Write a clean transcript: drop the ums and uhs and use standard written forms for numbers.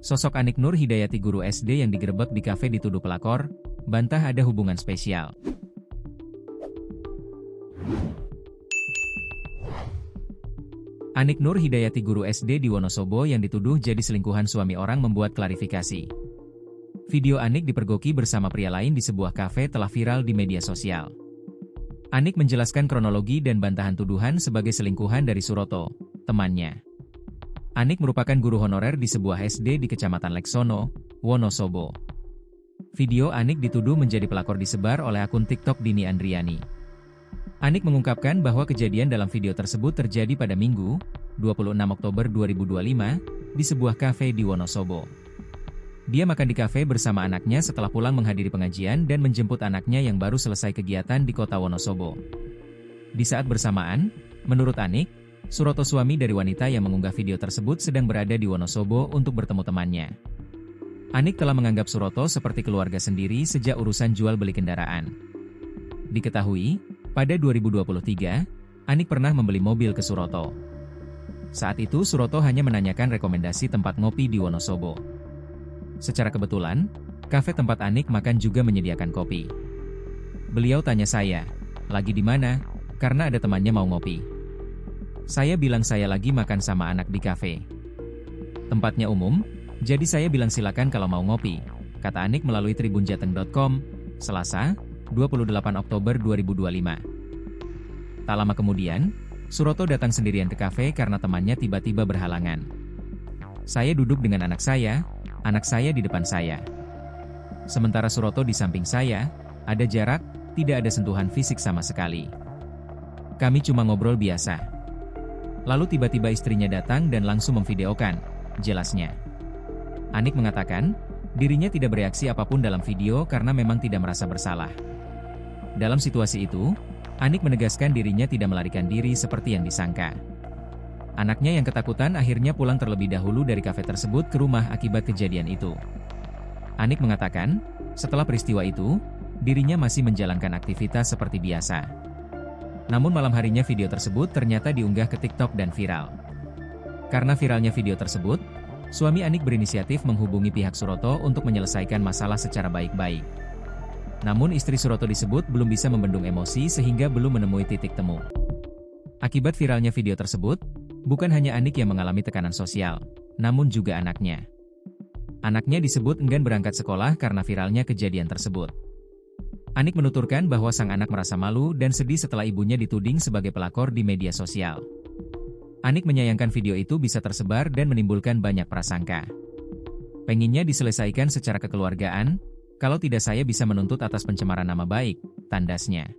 Sosok Anik Nur Hidayati guru SD yang digerebek di kafe dituduh pelakor, bantah ada hubungan spesial. Anik Nur Hidayati guru SD di Wonosobo yang dituduh jadi selingkuhan suami orang membuat klarifikasi. Video Anik dipergoki bersama pria lain di sebuah kafe telah viral di media sosial. Anik menjelaskan kronologi dan bantahan tuduhan sebagai selingkuhan dari Suroto, temannya. Anik merupakan guru honorer di sebuah SD di Kecamatan Leksono, Wonosobo. Video Anik dituduh menjadi pelakor disebar oleh akun TikTok Dini Andriani. Anik mengungkapkan bahwa kejadian dalam video tersebut terjadi pada Minggu, 26 Oktober 2025, di sebuah kafe di Wonosobo. Dia makan di kafe bersama anaknya setelah pulang menghadiri pengajian dan menjemput anaknya yang baru selesai kegiatan di kota Wonosobo. Di saat bersamaan, menurut Anik, Suroto suami dari wanita yang mengunggah video tersebut sedang berada di Wonosobo untuk bertemu temannya. Anik telah menganggap Suroto seperti keluarga sendiri sejak urusan jual beli kendaraan. Diketahui, pada 2023, Anik pernah membeli mobil ke Suroto. Saat itu Suroto hanya menanyakan rekomendasi tempat ngopi di Wonosobo. Secara kebetulan, kafe tempat Anik makan juga menyediakan kopi. Beliau tanya saya, lagi di mana? Karena ada temannya mau ngopi. Saya bilang saya lagi makan sama anak di kafe. Tempatnya umum, jadi saya bilang silakan kalau mau ngopi, kata Anik melalui tribunjateng.com, Selasa, 28 Oktober 2025. Tak lama kemudian, Suroto datang sendirian ke kafe karena temannya tiba-tiba berhalangan. Saya duduk dengan anak saya di depan saya. Sementara Suroto di samping saya, ada jarak, tidak ada sentuhan fisik sama sekali. Kami cuma ngobrol biasa. Lalu tiba-tiba istrinya datang dan langsung memvideokan, jelasnya. Anik mengatakan, dirinya tidak bereaksi apapun dalam video karena memang tidak merasa bersalah. Dalam situasi itu, Anik menegaskan dirinya tidak melarikan diri seperti yang disangka. Anaknya yang ketakutan akhirnya pulang terlebih dahulu dari kafe tersebut ke rumah akibat kejadian itu. Anik mengatakan, setelah peristiwa itu, dirinya masih menjalankan aktivitas seperti biasa. Namun malam harinya video tersebut ternyata diunggah ke TikTok dan viral. Karena viralnya video tersebut, suami Anik berinisiatif menghubungi pihak Suroto untuk menyelesaikan masalah secara baik-baik. Namun istri Suroto disebut belum bisa membendung emosi sehingga belum menemui titik temu. Akibat viralnya video tersebut, bukan hanya Anik yang mengalami tekanan sosial, namun juga anaknya. Anaknya disebut enggan berangkat sekolah karena viralnya kejadian tersebut. Anik menuturkan bahwa sang anak merasa malu dan sedih setelah ibunya dituding sebagai pelakor di media sosial. Anik menyayangkan video itu bisa tersebar dan menimbulkan banyak prasangka. Penginnya diselesaikan secara kekeluargaan, kalau tidak saya bisa menuntut atas pencemaran nama baik, tandasnya.